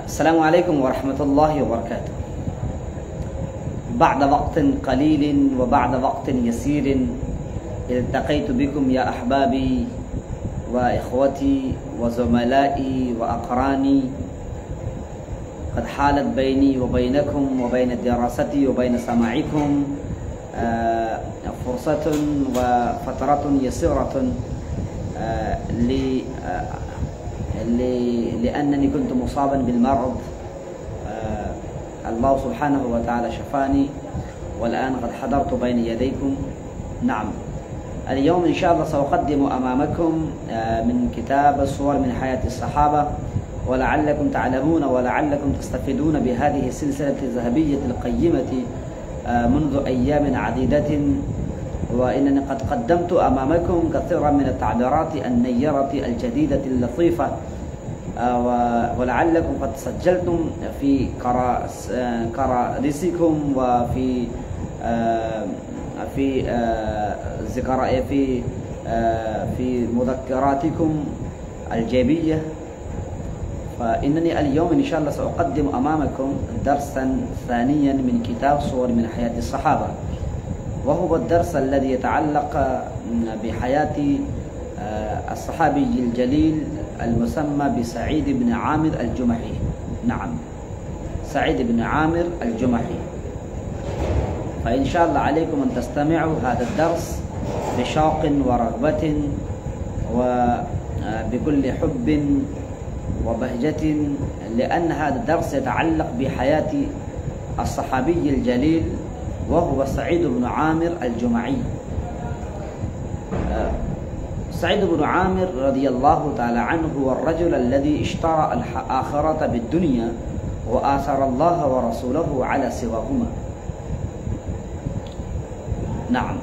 السلام عليكم ورحمة الله وبركاته. بعد وقت قليل وبعد وقت يسير التقيت بكم يا أحبابي وإخوتي وزملائي وأقراني. قد حالت بيني وبينكم وبين دراستي وبين سماعكم فرصة وفترة يسيرة لأنني كنت مصابا بالمرض. الله سبحانه وتعالى شفاني والآن قد حضرت بين يديكم. نعم، اليوم إن شاء الله سأقدم أمامكم من كتاب صور من حياة الصحابة، ولعلكم تعلمون ولعلكم تستفيدون بهذه السلسلة الذهبية القيمة منذ أيام عديدة. وإنني قد قدمت أمامكم كثيرا من التعبيرات النيرة الجديدة اللطيفة، ولعلكم قد سجلتم في كراسيكم وفي في مذكراتكم الجيبية. فإنني اليوم إن شاء الله سأقدم أمامكم درسا ثانيا من كتاب صور من حياة الصحابة، وهو الدرس الذي يتعلق بحياة الصحابي الجليل المسمى بسعيد بن عامر الجمحي. نعم، سعيد بن عامر الجمحي. فإن شاء الله عليكم أن تستمعوا هذا الدرس بشوق ورغبة وبكل حب وبهجة، لأن هذا الدرس يتعلق بحياة الصحابي الجليل وهو سعيد بن عامر الجمحي. سعيد بن عامر رضي الله تعالى عنه هو الرجل الذي اشترى الآخرة بالدنيا وآثر الله ورسوله على سواهما. نعم،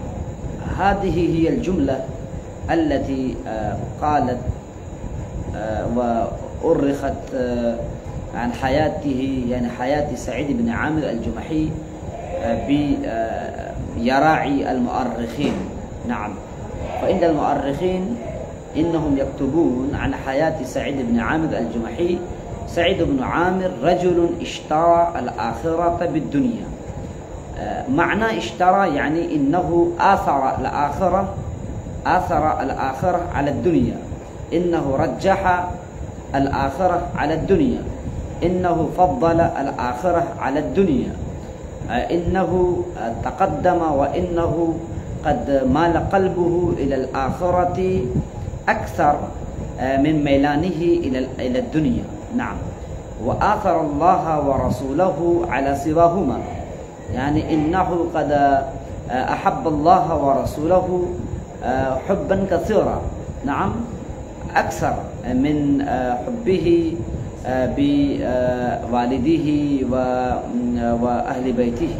هذه هي الجملة التي قالت وأرخت عن حياته، يعني حياة سعيد بن عامر الجمحي بيراعي المؤرخين. نعم، فإن المؤرخين إنهم يكتبون عن حياة سعيد بن عامر الجمحي: سعيد بن عامر رجل اشترى الآخرة بالدنيا. معنى اشترى يعني إنه آثر الآخرة على الدنيا، إنه رجح الآخرة على الدنيا، إنه فضل الآخرة على الدنيا، إنه تقدم وإنه قد مال قلبه إلى الآخرة أكثر من ميلانه إلى الدنيا. نعم، وآثر الله ورسوله على سواهما، يعني إنه قد أحب الله ورسوله حبا كثيرا. نعم، أكثر من حبه بوالديه وأهل بيته،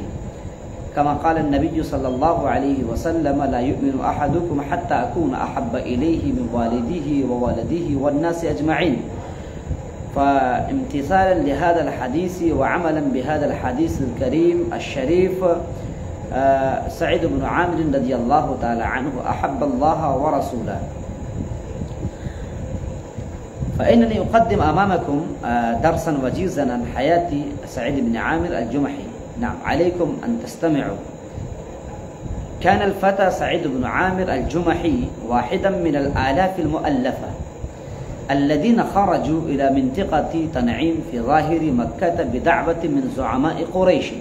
كما قال النبي صلى الله عليه وسلم: لا يؤمن أحدكم حتى أكون أحب إليه من والده وولده والناس أجمعين. فامتثالا لهذا الحديث وعملا بهذا الحديث الكريم الشريف، سعيد بن عامر رضي الله تعالى عنه أحب الله ورسوله. فإنني أقدم أمامكم درسا وجيزا عن حياة سعيد بن عامر الجمحي. نعم، عليكم أن تستمعوا. كان الفتى سعيد بن عامر الجمحي واحدا من الآلاف المؤلفة الذين خرجوا إلى منطقة تنعيم في ظاهر مكة بدعوة من زعماء قريش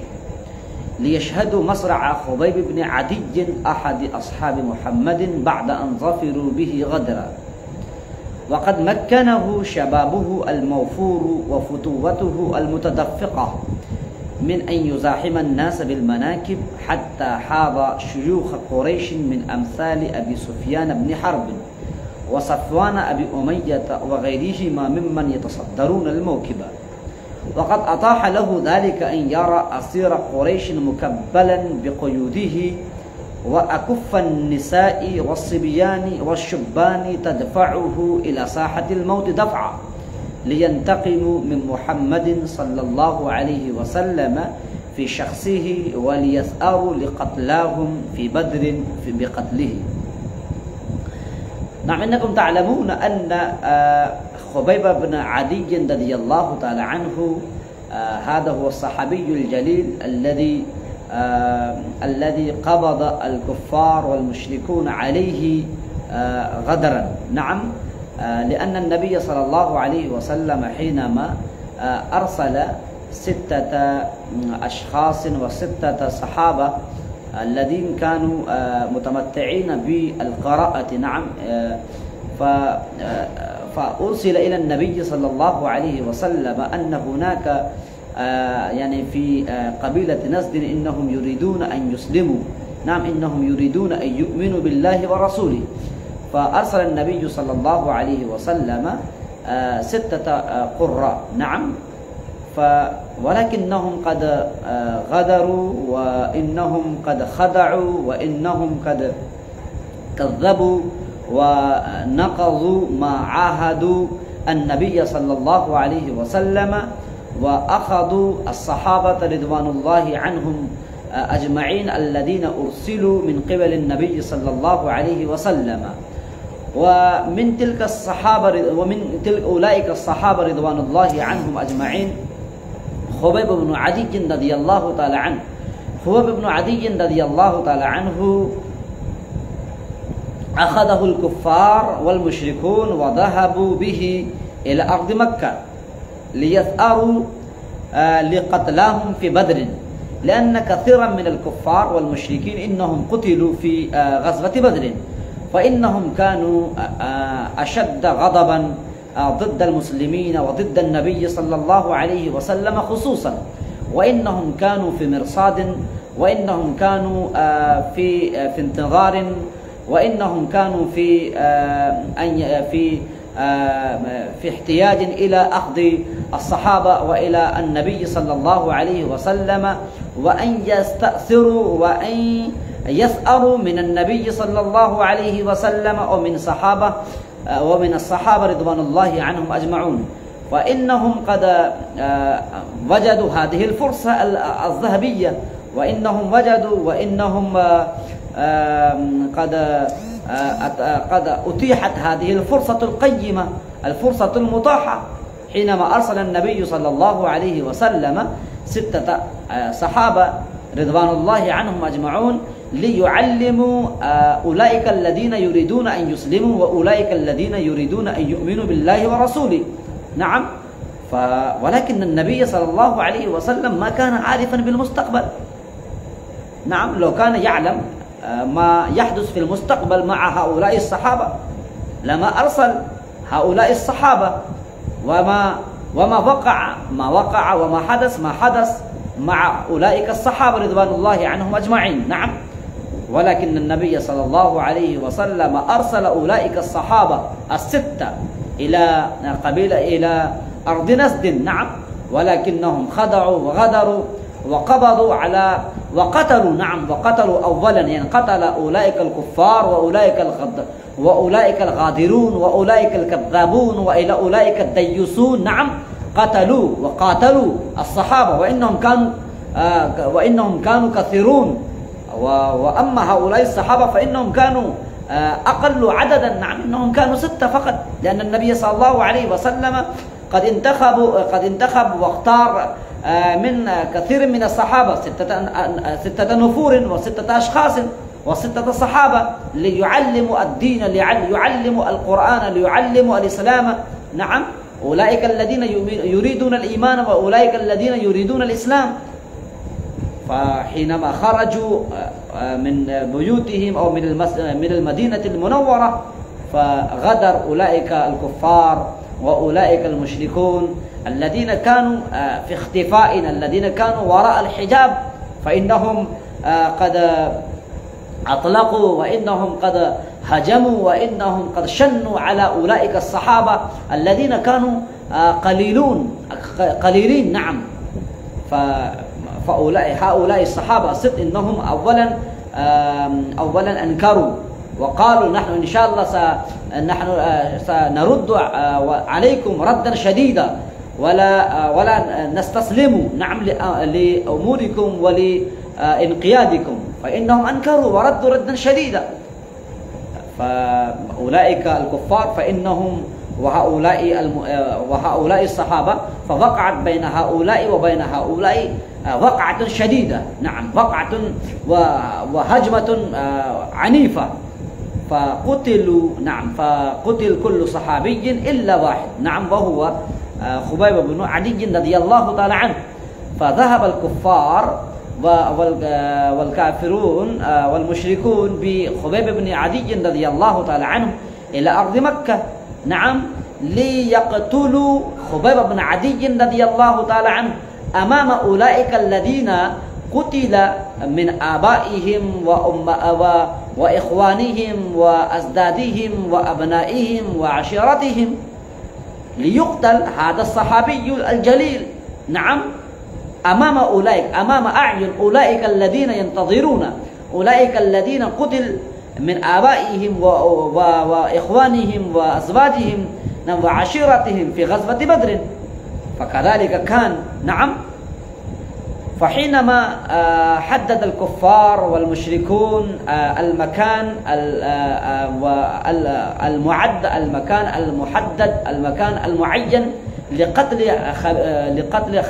ليشهدوا مصرع خبيب بن عدي أحد أصحاب محمد بعد أن ظفروا به غدرا. وقد مكنه شبابه الموفور وفتوته المتدفقة من أن يزاحم الناس بالمناكب، حتى حاض شيوخ قريش من أمثال أبي سفيان بن حرب وصفوان أبي أمية وغيرهما ممن يتصدرون الموكب. وقد أطاح له ذلك أن يرى أسير قريش مكبلا بقيوده وأكف النساء والصبيان والشبان تدفعه إلى ساحة الموت دفعا لينتقموا من محمد صلى الله عليه وسلم في شخصه وليثأروا لقتلاهم في بدر بقتله. نعم، إنكم تعلمون أن خبيب بن عدي رضي الله تعالى عنه، هذا هو الصحابي الجليل الذي قبض الكفار والمشركون عليه غدرا. نعم، لأن النبي صلى الله عليه وسلم حينما أرسل 6 أشخاص و6 صحابة الذين كانوا متمتعين بالقراءة، نعم، فأرسل إلى النبي صلى الله عليه وسلم أن هناك يعني في قبيلة نزد إنهم يريدون أن يسلموا، نعم، إنهم يريدون أن يؤمنوا بالله ورسوله. فأرسل النبي صلى الله عليه وسلم 6 قراء، نعم، ولكنهم قد غدروا، وإنهم قد خدعوا، وإنهم قد كذبوا ونقضوا ما عاهدوا النبي صلى الله عليه وسلم، وأخذوا الصحابة رضوان الله عنهم أجمعين الذين أرسلوا من قبل النبي صلى الله عليه وسلم. ومن تلك الصحابة ومن أولئك الصحابة رضوان الله عنهم أجمعين خبيب بن عدي رضي الله تعالى عنه. خبيب بن عدي رضي الله تعالى عنه أخذه الكفار والمشركون وذهبوا به إلى أرض مكة ليثأروا لقتلاهم في بدر، لأن كثيرا من الكفار والمشركين إنهم قتلوا في غزوة بدر، فإنهم كانوا أشد غضبا ضد المسلمين وضد النبي صلى الله عليه وسلم خصوصا، وإنهم كانوا في مرصاد، وإنهم كانوا في انتظار، وإنهم كانوا في احتياج إلى أخذ الصحابة وإلى النبي صلى الله عليه وسلم، وأن يستأثروا وأن يسأروا من النبي صلى الله عليه وسلم ومن الصحابة رضوان الله عنهم أجمعون. فإنهم قد وجدوا هذه الفرصة الذهبية، وإنهم قد أتيحت هذه الفرصة القيمة، الفرصة المتاحة، حينما أرسل النبي صلى الله عليه وسلم 6 صحابة رضوان الله عنهم أجمعون ليعلموا أولئك الذين يريدون أن يسلموا وأولئك الذين يريدون أن يؤمنوا بالله ورسوله. نعم، ولكن النبي صلى الله عليه وسلم ما كان عارفا بالمستقبل. نعم، لو كان يعلم ما يحدث في المستقبل مع هؤلاء الصحابة لما أرسل هؤلاء الصحابة، وما وقع وما حدث مع أولئك الصحابة رضوان الله عنهم أجمعين. نعم، ولكن النبي صلى الله عليه وسلم أرسل أولئك الصحابة 6 إلى أرض نزد. نعم، ولكنهم خدعوا وغدروا وقبضوا على وقتلوا. نعم، وقتلوا أولا، يعني قتل أولئك الكفار وأولئك الغادرون وأولئك الكذابون وإلى أولئك الديوسون. نعم، قتلوا وقاتلوا الصحابة، وإنهم كانوا كثيرون، وأما هؤلاء الصحابة فإنهم كانوا أقل عددا. نعم، إنهم كانوا 6 فقط، لأن النبي صلى الله عليه وسلم قد انتخب واختار من كثير من الصحابة 6 نفور و6 أشخاص و6 صحابة ليعلموا الدين، ليعلموا القرآن، ليعلموا الإسلام. نعم، أولئك الذين يريدون الإيمان وأولئك الذين يريدون الإسلام. فحينما خرجوا من بيوتهم أو من المدينة المنورة، فغدر أولئك الكفار وأولئك المشركون الذين كانوا في اختفاء، الذين كانوا وراء الحجاب، فإنهم قد أطلقوا، وإنهم قد هجموا، وإنهم قد شنوا على أولئك الصحابة الذين كانوا قليلين. نعم، هؤلاء الصحابة الست إنهم أولا أنكروا وقالوا نحن إن شاء الله سنرد عليكم ردا شديدا ولا نستسلم. نعم، لأموركم ولإنقيادكم. فإنهم أنكروا وردوا ردا شديدا. فأولئك الكفار فإنهم وهؤلاء الصحابة، فوقعت بين هؤلاء وبين هؤلاء وقعة شديدة، نعم، وقعة وهجمة عنيفة، فقتلوا، نعم، فقتل كل صحابي إلا واحد، نعم، وهو خبيب بن عدي رضي الله تعالى عنه. فذهب الكفار والكافرون والمشركون بخبيب بن عدي رضي الله تعالى عنه إلى أرض مكة، نعم، ليقتلوا خبيب بن عدي رضي الله تعالى عنه أمام أولئك الذين قتل من آبائهم وإخوانهم وأزدادهم وأبنائهم وعشيرتهم، ليقتل هذا الصحابي الجليل، نعم، أمام أعين أولئك الذين ينتظرون، أولئك الذين قتل من آبائهم وإخوانهم وأزواجهم وعشيرتهم في غزوة بدر. فكذلك كان، نعم. فحينما حدد الكفار والمشركون المكان المعد، المكان المعين لقتل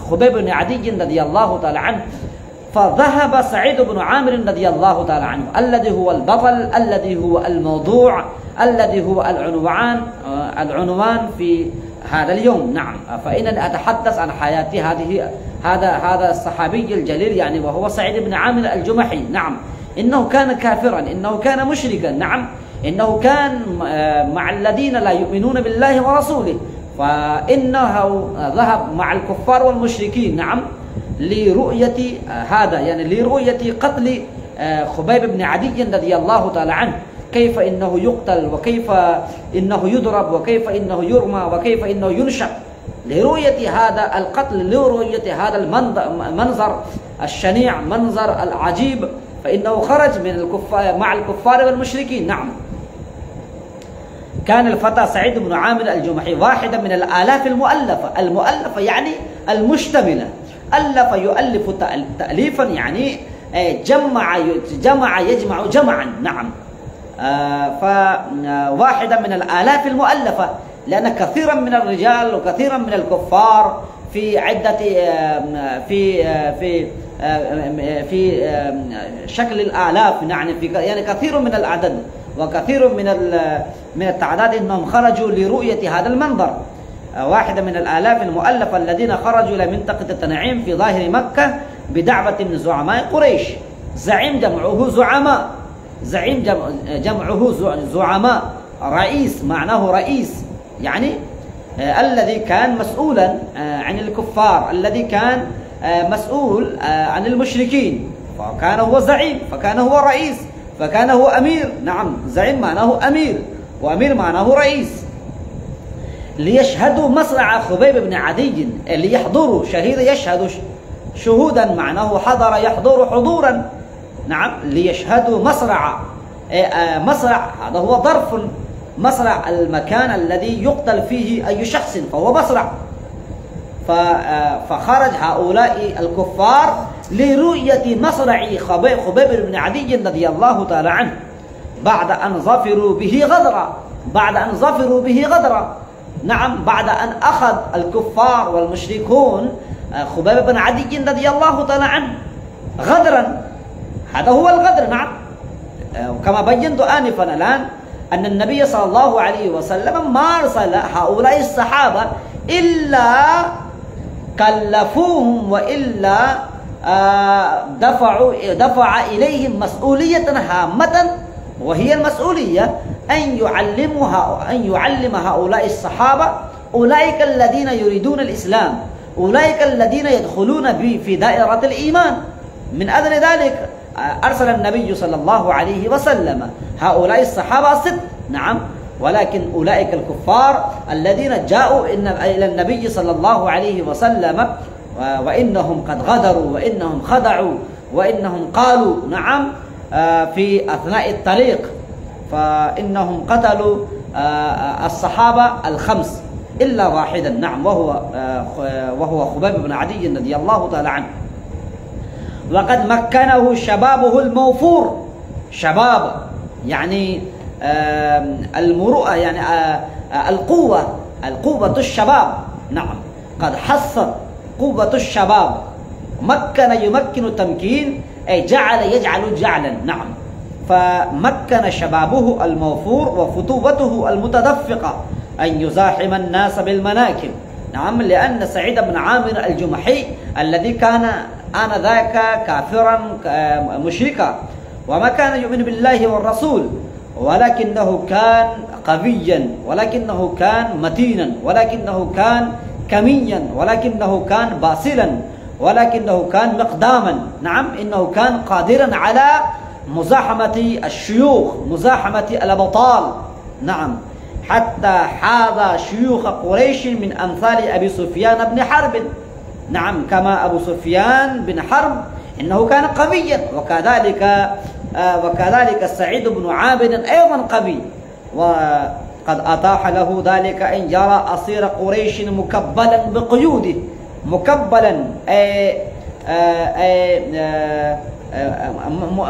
خبيب بن عدي رضي الله تعالى عنه، فذهب سعيد بن عامر رضي الله تعالى عنه الذي هو البطل، الذي هو الموضوع، الذي هو العنوان في هذا اليوم، نعم. فإنني أتحدث عن حياة هذا الصحابي الجليل، يعني وهو سعيد بن عامر الجمحي، نعم. إنه كان كافرا، إنه كان مشركا، نعم، إنه كان مع الذين لا يؤمنون بالله ورسوله، فإنه ذهب مع الكفار والمشركين، نعم، لرؤية هذا، يعني لرؤية قتل خبيب بن عدي رضي الله تعالى عنه، كيف إنه يقتل، وكيف إنه يضرب، وكيف إنه يرمى، وكيف إنه ينشق، لرؤية هذا القتل، لرؤية هذا المنظر الشنيع، منظر العجيب، فإنه خرج من الكفار مع الكفار والمشركين، نعم. كان الفتى سعيد بن عامر الجمحي واحدا من الآلاف المؤلفة يعني المشتملة، يؤلف تأليفا، يعني يجمع جمعا، نعم. فواحدا من الآلاف المؤلفة، لأن كثيرا من الرجال وكثيرا من الكفار في عدة في شكل الآلاف، يعني كثير من العدد وكثير من التعداد، إنهم خرجوا لرؤية هذا المنظر. واحدة من الآلاف المؤلفة الذين خرجوا إلى منطقة التنعيم في ظاهر مكة بدعوة من زعماء قريش. زعيم جمعه زعماء، زعيم جمعه زعماء، رئيس معناه رئيس، يعني الذي كان مسؤولا عن الكفار، الذي كان مسؤول عن المشركين، فكان هو زعيم، فكان هو رئيس، فكان هو أمير، نعم. زعيم معناه أمير، وأمير معناه رئيس. ليشهدوا مصرع خبيب بن عدي، ليحضروا، شهيد يشهد شهودا، معناه حضر يحضر حضورا، نعم. ليشهدوا مصرع، هذا هو ظرف، مصرع المكان الذي يقتل فيه أي شخص فهو مصرع. فخرج هؤلاء الكفار لرؤية مصرع خبيب بن عدي رضي الله تعالى عنه بعد أن ظفروا به غدرا، نعم. بعد أن أخذ الكفار والمشركون خبيب بن عدي رضي الله تعالى عنه غدرا، هذا هو الغدر، نعم. كما بينت آنفا الآن أن النبي صلى الله عليه وسلم ما أرسل هؤلاء الصحابة إلا كلفوهم، وإلا دفع إليهم مسؤولية هامة، وهي المسؤولية أن يعلم هؤلاء الصحابة، أولئك الذين يريدون الإسلام، أولئك الذين يدخلون في دائرة الإيمان. من أجل ذلك أرسل النبي صلى الله عليه وسلم هؤلاء الصحابة 6، نعم. ولكن أولئك الكفار الذين جاءوا إلى النبي صلى الله عليه وسلم وإنهم قد غدروا، وإنهم خدعوا، وإنهم قالوا، نعم، في أثناء الطريق، فإنهم قتلوا الصحابة 5 إلا واحدا، نعم، وهو خبيب بن عدي رضي الله تعالى عنه. وقد مكنه شبابه الموفور، شباب يعني المروءة يعني القوة الشباب. نعم، قد حصت قوة الشباب، يمكن تمكين، أي يجعل جعلا. نعم، فمكن شبابه الموفور وفتوته المتدفقة أن يزاحم الناس بالمناكب. نعم، لأن سعيد بن عامر الجمحي الذي كان آنذاك كافرا مشركا وما كان يؤمن بالله والرسول، ولكنه كان قويا، ولكنه كان متينا، ولكنه كان كميا، ولكنه كان باصلا، ولكنه كان مقداما. نعم، إنه كان قادرا على مزاحمة الشيوخ، مزاحمة الأبطال. نعم، حتى حاذى شيوخ قريش من أمثال أبي سفيان بن حرب. نعم، كما أبو سفيان بن حرب إنه كان قويا، وكذلك سعيد بن عامر أيضا قوي، وقد أتاح له ذلك أن يرى أصير قريش مكبلا بقيوده، مكبلا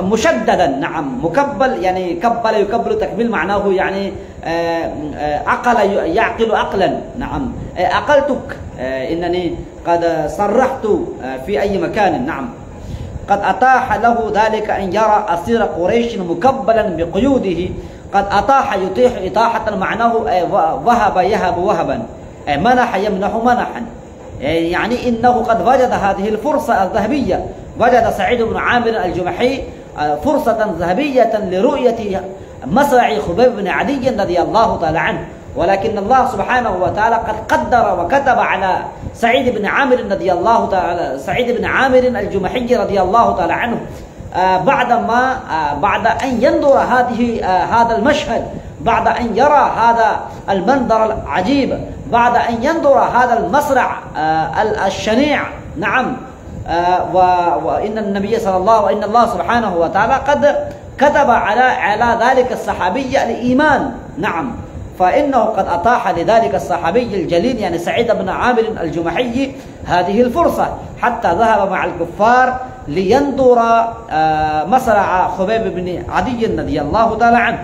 مشددا. نعم، مكبل يعني كبل يكبل تكبيل، معناه يعني يعقل عقلا. نعم، عقلتك، إنني قد صرحت في أي مكان. نعم، قد أتاح له ذلك أن يرى أصير قريش مكبلا بقيوده. قد أتاح يتيح إتاحة، معناه وهب يهب وهبا، منح يمنح منحا، يعني إنه قد وجد هذه الفرصة الذهبية. وجد سعيد بن عامر الجمحي فرصة ذهبية لرؤية مصرع خبيب بن عدي رضي الله تعالى عنه، ولكن الله سبحانه وتعالى قد قدر وكتب على سعيد بن عامر رضي الله تعالى، سعيد بن عامر الجمحي رضي الله تعالى عنه، بعد أن ينظر هذا المشهد، بعد أن يرى هذا المنظر العجيب، بعد أن ينظر هذا المصرع الشنيع. نعم، وإن النبي صلى الله وإن الله سبحانه وتعالى قد كتب على ذلك الصحابي الإيمان. نعم، فإنه قد أتاح لذلك الصحابي الجليل يعني سعيد بن عامر الجمحي هذه الفرصة، حتى ذهب مع الكفار لينظر مصرع خبيب بن عدي رضي الله تعالى عنه،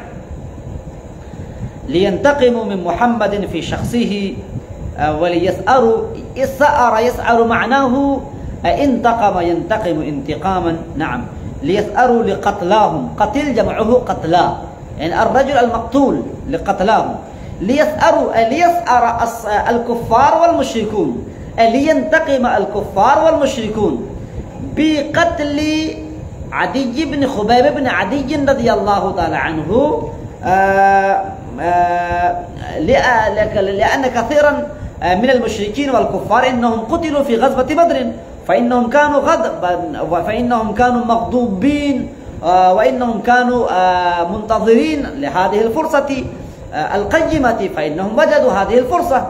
لينتقموا من محمد في شخصه، وليسأروا. يسأر معناه انتقم ينتقم انتقاما. نعم، ليسأروا لقتلاهم، قتل جمعه قتلا، يعني الرجل المقتول لقتلاهم. ليسأر الكفار والمشركون، لينتقم الكفار والمشركون بقتل عدي بن خبيب بن عدي رضي الله تعالى عنه، لأن كثيرا من المشركين والكفار إنهم قتلوا في غزوة بدر، فإنهم كانوا مغضوبين، وإنهم كانوا منتظرين لهذه الفرصة القيمة، فإنهم وجدوا هذه الفرصة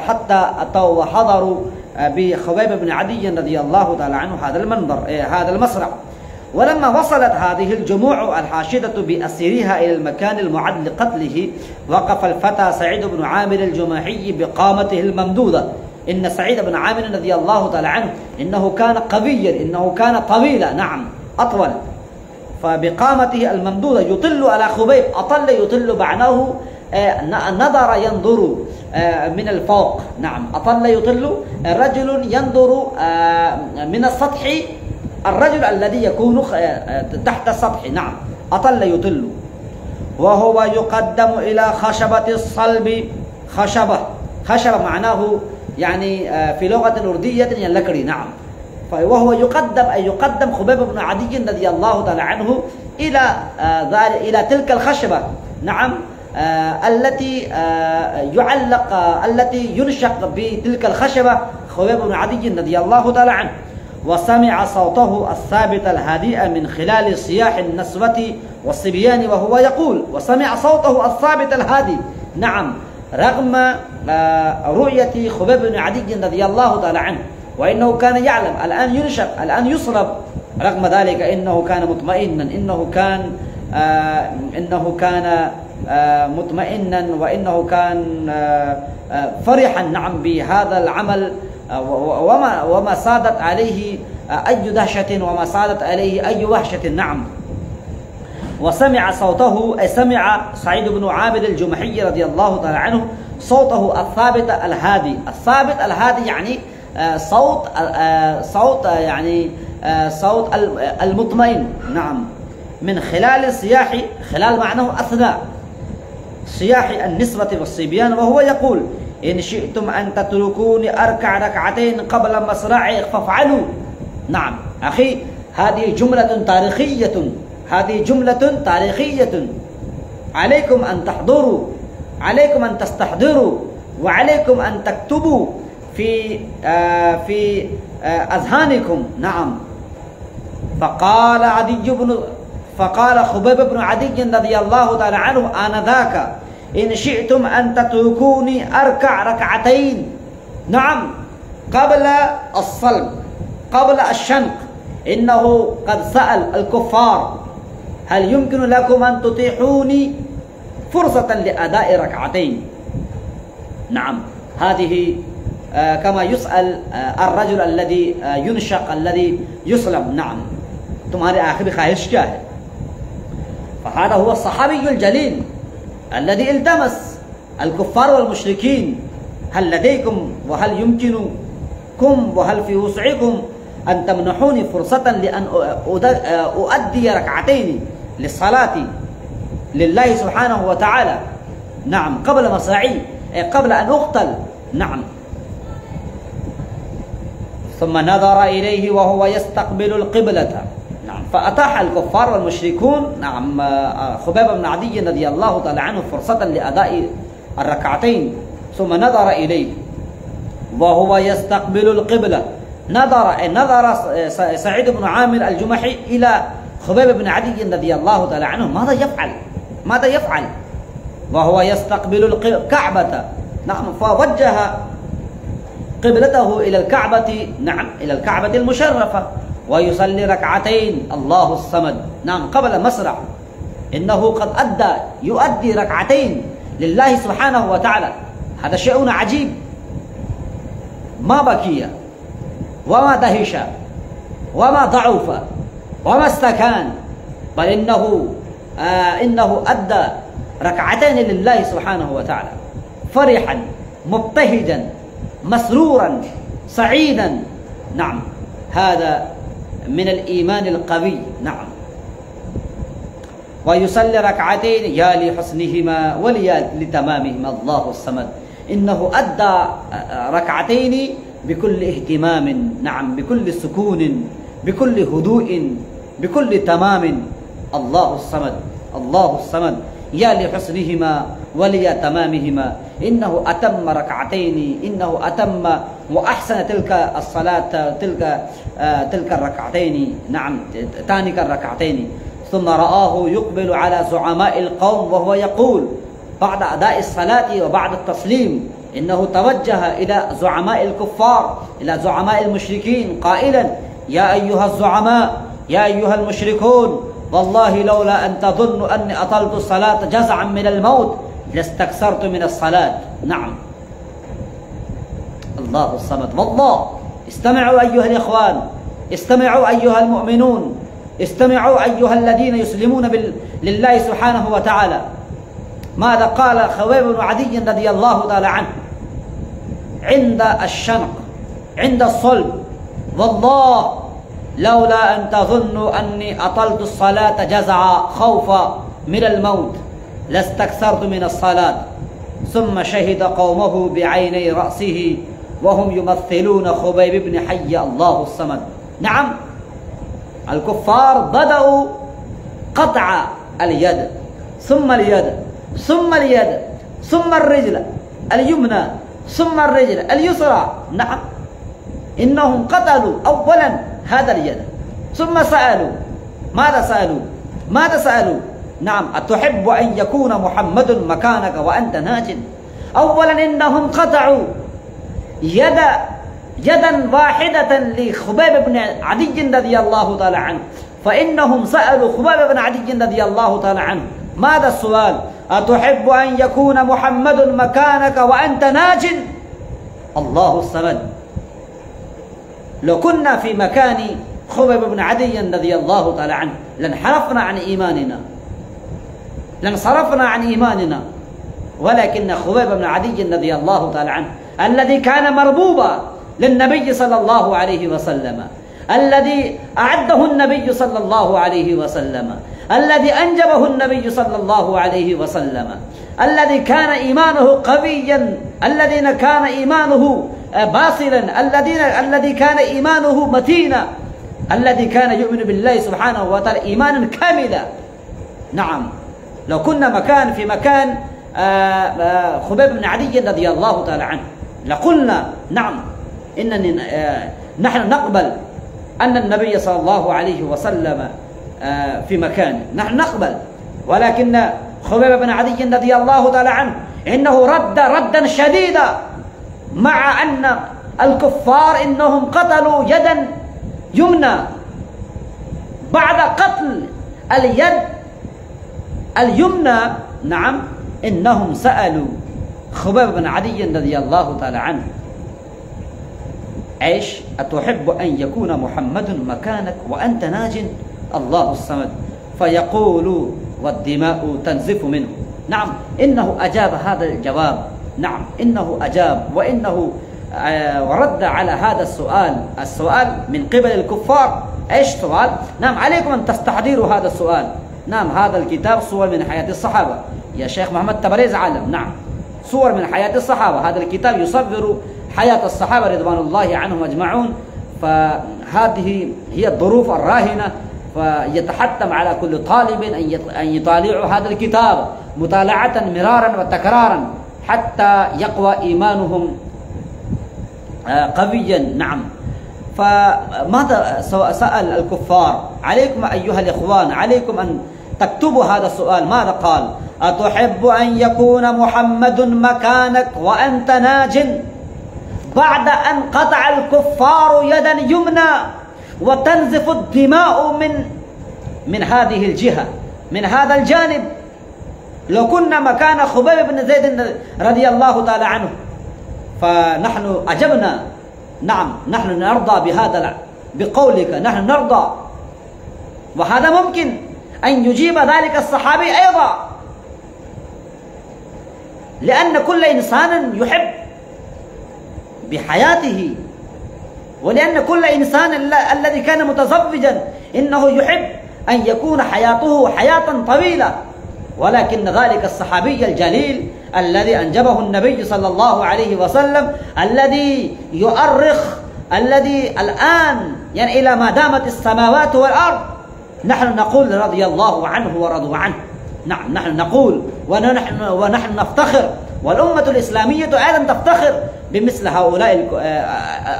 حتى أتوا وحضروا بخبيب بن عدي رضي الله تعالى عنه هذا المنظر، هذا المصرع. ولما وصلت هذه الجموع الحاشدة بأسيرها إلى المكان المعد لقتله، وقف الفتى سعيد بن عامر الجمحي بقامته الممدودة. إن سعيد بن عامر رضي الله تعالى عنه إنه كان قويا، إنه كان طويلا، نعم أطول، فبقامته الممدودة يطل على خبيب. أطل يطل معناه نظر ينظر من الفوق. نعم، أطل يطل، رجل ينظر من السطح، الرجل الذي يكون تحت السطح. نعم، أطل يطل. وهو يقدم إلى خشبة الصلب. خشبة معناه يعني في لغة الأردية اللكري. نعم، وهو يقدم خبيب بن عدي رضي الله تعالى عنه إلى تلك الخشبة. نعم، التي ينشق بتلك الخشبة خبيب بن عدي رضي الله تعالى عنه. وسمع صوته الثابت الهادئ من خلال صياح النسوة والصبيان وهو يقول، وسمع صوته الثابت الهادي. نعم، رغم رؤية خبيب بن عدي رضي الله تعالى عنه، وإنه كان يعلم الآن ينشق، الآن يصلب، رغم ذلك إنه كان مطمئنا، إنه كان مطمئنا، وإنه كان فرحا. نعم، بهذا العمل، وما صادت عليه أي دهشة، وما صادت عليه أي وحشة. نعم، وسمع صوته، أي سمع سعيد بن عامر الجمحي رضي الله تعالى عنه صوته الثابت الهادي. الثابت الهادي يعني صوت يعني صوت المطمئن، نعم، من خلال صياح، خلال معناه أثناء صياح النسوة والصبيان، وهو يقول: إن شئتم أن تتركوني أركع ركعتين قبل مصرعي فافعلوا. نعم أخي، هذه جملة تاريخية، هذه جملة تاريخية. عليكم أن تحضروا، عليكم أن تستحضروا، وعليكم أن تكتبوا في أذهانكم. نعم. فقال خبيب بن عدي رضي الله تعالى عنه آنذاك: إن شئتم أن تتركوني أركع ركعتين، نعم، قبل الصلب، قبل الشنق. إنه قد سأل الكفار: هل يمكن لكم أن تتيحوني فرصة لأداء ركعتين؟ نعم، هذه كما يسأل الرجل الذي ينشق، الذي يصلب: نعم، तुम्हारे आखिरी ख्वाहिश क्या है؟ فهذا هو الصحابي الجليل الذي التمس الكفار والمشركين: هل لديكم وهل يمكنكم وهل في وسعكم أن تمنحوني فرصة لأن أؤدي ركعتين للصلاة لله سبحانه وتعالى، نعم، قبل مصرعي، قبل أن أقتل. نعم. ثم نظر إليه وهو يستقبل القبلة. نعم. فأتاح الكفار والمشركون، نعم، خبيب بن عدي رضي الله تعالى عنه فرصة لأداء الركعتين. ثم نظر إليه وهو يستقبل القبلة. نظر سعيد بن عامر الجمحي إلى خبيب بن عدي رضي الله تعالى عنه، ماذا يفعل وهو يستقبل الكعبة. نعم. فوجه قبلته إلى الكعبة، نعم، إلى الكعبة المشرفة، ويصلي ركعتين الله الصمد، نعم، قبل مصرع. إنه قد يؤدي ركعتين لله سبحانه وتعالى. هذا شيء عجيب. ما بكي وما دهش وما ضعف وما استكان، بل إنه أدى ركعتين لله سبحانه وتعالى، فرحا مبتهجا مسرورا سعيدا. نعم، هذا من الإيمان القوي. نعم. ويصلي ركعتين يا لحسنهما وليا لتمامهما الله الصمد. إنه أدى ركعتين بكل اهتمام، نعم، بكل سكون، بكل هدوء، بكل تمام. الله الصمد، الله الصمد، يا لحسنهما وليا تمامهما. إنه أتم ركعتين، إنه أتم وأحسن تلك الصلاة، تلك الركعتين، نعم، تانك الركعتين. ثم رآه يقبل على زعماء القوم وهو يقول بعد أداء الصلاة وبعد التسليم، إنه توجه إلى زعماء الكفار، إلى زعماء المشركين قائلا: يا أيها الزعماء، يا أيها المشركون، والله لولا أن تظنوا أني أطلت الصلاة جزعا من الموت لاستكثرت من الصلاة. نعم، الله الصمد. والله استمعوا أيها الإخوان، استمعوا أيها المؤمنون، استمعوا أيها الذين يسلمون لله سبحانه وتعالى. ماذا قال خبيب بن عدي رضي الله تعالى عنه عند الشنق، عند الصلب: والله لولا أن تظنوا أني أطلت الصلاة جزعا خوفا من الموت لاستكثرت من الصلاة. ثم شهد قومه بعيني رأسه وهم يمثلون خبيب بن حي الله الصمد. نعم، الكفار بدأوا قطع اليد، ثم اليد، ثم اليد، ثم الرجل اليمنى، ثم الرجل اليسرى. نعم، إنهم قتلوا أولا هذا اليد، ثم سألوا. ماذا سألوا؟ نعم: أتحب أن يكون محمد مكانك وأنت ناج؟ أولا إنهم قطعوا يدا واحدة لخبيب بن عدي رضي الله تعالى عنه. فإنهم سألوا خبيب بن عدي رضي الله تعالى عنه ماذا السؤال؟ أتحب أن يكون محمد مكانك وأنت ناج؟ الله الصمد. لو كنا في مكان خبيب بن عدي رضي الله تعالى عنه لانحرفنا عن إيماننا، لانصرفنا عن إيماننا. ولكن خبيب بن عدي رضي الله تعالى عنه الذي كان مربوبا للنبي صلى الله عليه وسلم، الذي أعده النبي صلى الله عليه وسلم، الذي أنجبه النبي صلى الله عليه وسلم، الذي كان إيمانه قويا، الذين كان إيمانه باصلا، الذي كان إيمانه متينا، الذي كان يؤمن بالله سبحانه وتعالى إيمانا كاملا. نعم، لو كنا في مكان خبيب بن عدي رضي الله تعالى عنه لقلنا نعم إنني نحن نقبل أن النبي صلى الله عليه وسلم في مكانه، نحن نقبل. ولكن خبيب بن عدي رضي الله تعالى عنه إنه رد ردا شديدا، مع أن الكفار إنهم قتلوا يدا يمنى. بعد قتل اليد اليمنى نعم إنهم سألوا خبيب بن عدي رضي الله تعالى عنه: ايش أتحب أن يكون محمد مكانك وأنت ناج؟ الله الصمد. فيقول والدماء تنزف منه. نعم، إنه أجاب هذا الجواب، نعم إنه أجاب، وإنه ورد على هذا السؤال من قبل الكفار. ايش سؤال؟ نعم، عليكم أن تستحضروا هذا السؤال. نعم، هذا الكتاب صور من حياة الصحابة يا شيخ محمد تبريز علم. نعم، صور من حياة الصحابة. هذا الكتاب يصور حياة الصحابة رضوان الله عنهم أجمعون. فهذه هي الظروف الراهنة، فيتحتم على كل طالب أن يطالعوا هذا الكتاب مطالعة مرارا وتكرارا حتى يقوى إيمانهم قويا. نعم، فماذا سأل الكفار؟ عليكم أيها الإخوان، عليكم أن تكتبوا هذا السؤال. ماذا قال؟ أتحب أن يكون محمد مكانك وأنت ناج؟ بعد أن قطع الكفار يدا يمنى وتنزف الدماء من هذه الجهة، من هذا الجانب. لو كنا مكان خبيب بن زيد رضي الله تعالى عنه فنحن أجبنا. نعم، نحن نرضى بهذا بقولك، نحن نرضى. وهذا ممكن أن يجيب ذلك الصحابي أيضا، لأن كل إنسان يحب بحياته، ولأن كل إنسان الذي كان متزوجا إنه يحب أن يكون حياته حياة طويلة. ولكن ذلك الصحابي الجليل الذي أنجبه النبي صلى الله عليه وسلم، الذي يؤرخ، الذي الآن يعني إلى ما دامت السماوات والأرض نحن نقول رضي الله عنه ورضوا عنه. نعم، نحن نقول ونحن نفتخر، والأمة الإسلامية أيضا تفتخر بمثل هؤلاء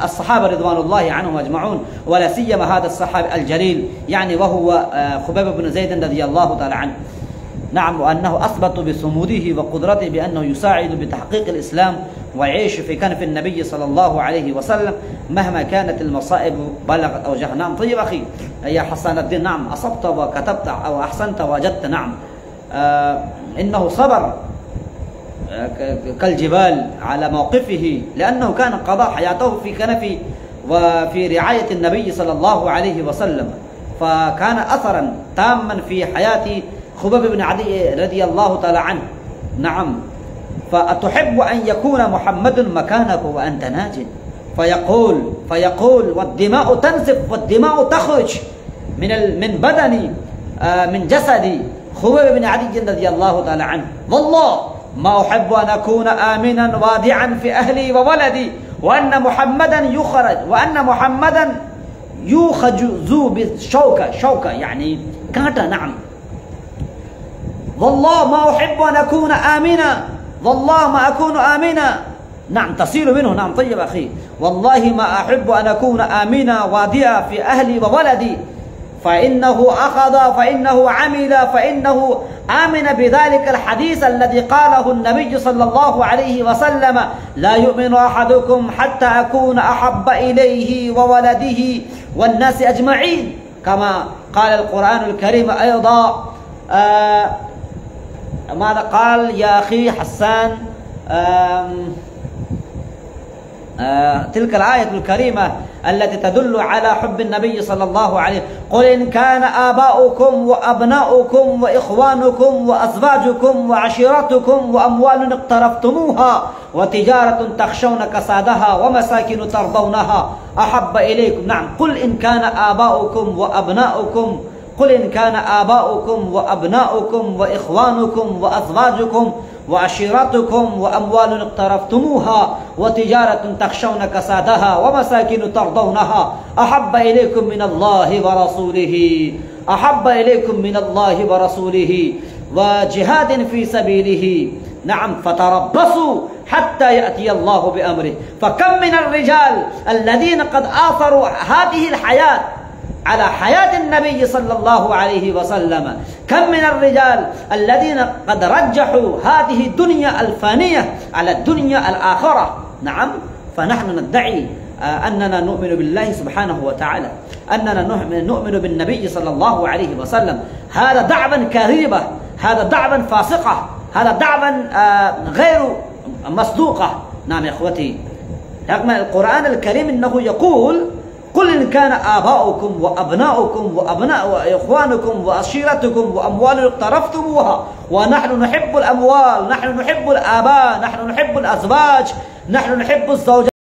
الصحابة رضوان الله عنهم أجمعون، ولا سيما هذا الصحابي الجليل يعني وهو خبيب بن زيد رضي الله تعالى عنه. نعم، وأنه أثبت بصموده وقدرته بأنه يساعد بتحقيق الإسلام ويعيش في كنف النبي صلى الله عليه وسلم مهما كانت المصائب بلغت أو جهة. نعم، طيب أخي يا حسان الدين، نعم أصبت وكتبت أو أحسنت وجدت. نعم، إنه صبر كالجبال على موقفه، لأنه كان قضاء حياته في كنف وفي رعاية النبي صلى الله عليه وسلم، فكان أثرا تاما في حياة خبيب بن عدي رضي الله تعالى عنه. نعم، فأتحب أن يكون محمد مكانك وأنت ناج؟ فيقول والدماء تنزف والدماء تخرج من بدني من جسدي خبيب بن عدي رضي الله تعالى عنه. والله ما أحب أن أكون آمنا وادعا في أهلي وولدي وأن محمدا يؤخذ ذو بالشوكة يعني كانتا. نعم، والله ما أحب أن أكون آمنا، والله ما أكون آمنا. نعم، تصير منه. نعم، طيب أخي، والله ما أحب أن أكون آمنا وادعا في أهلي وولدي، فإنه أخذ، فإنه عمل، فإنه آمن بذلك الحديث الذي قاله النبي صلى الله عليه وسلم: لا يؤمن أحدكم حتى أكون أحب إليه وولده والناس أجمعين، كما قال القرآن الكريم أيضا. ماذا قال يا أخي حسان؟ تلك الآية الكريمة التي تدل على حب النبي صلى الله عليه وسلم: قل إن كان آباؤكم وأبناؤكم وإخوانكم وأزواجكم وعشيرتكم وأموال اقترفتموها وتجارة تخشون كسادها ومساكن ترضونها أحب إليكم. نعم، قل إن كان آباؤكم وأبناؤكم، قل إن كان آباؤكم وأبناؤكم وإخوانكم وأزواجكم وعشيرتكم وأموال اقترفتموها وتجارة تخشون كسادها ومساكن ترضونها أحب إليكم من الله ورسوله، أحب إليكم من الله ورسوله وجهاد في سبيله. نعم، فتربصوا حتى يأتي الله بأمره. فكم من الرجال الذين قد آثروا هذه الحياة على حياة النبي صلى الله عليه وسلم، كم من الرجال الذين قد رجحوا هذه الدنيا الفانية على الدنيا الآخرة. نعم، فنحن ندعي أننا نؤمن بالله سبحانه وتعالى، أننا نؤمن بالنبي صلى الله عليه وسلم. هذا دعوة كاذبة، هذا دعوة فاسقة، هذا دعوة غير مصدوقة. نعم يا إخوتي، رغم القرآن الكريم أنه يقول: قل إن كان آباؤكم وأبناؤكم وأبناء إخوانكم وعشيرتكم وأموال اقترفتموها. ونحن نحب الأموال، نحن نحب الآباء، نحن نحب الأزواج، نحن نحب الزوجات.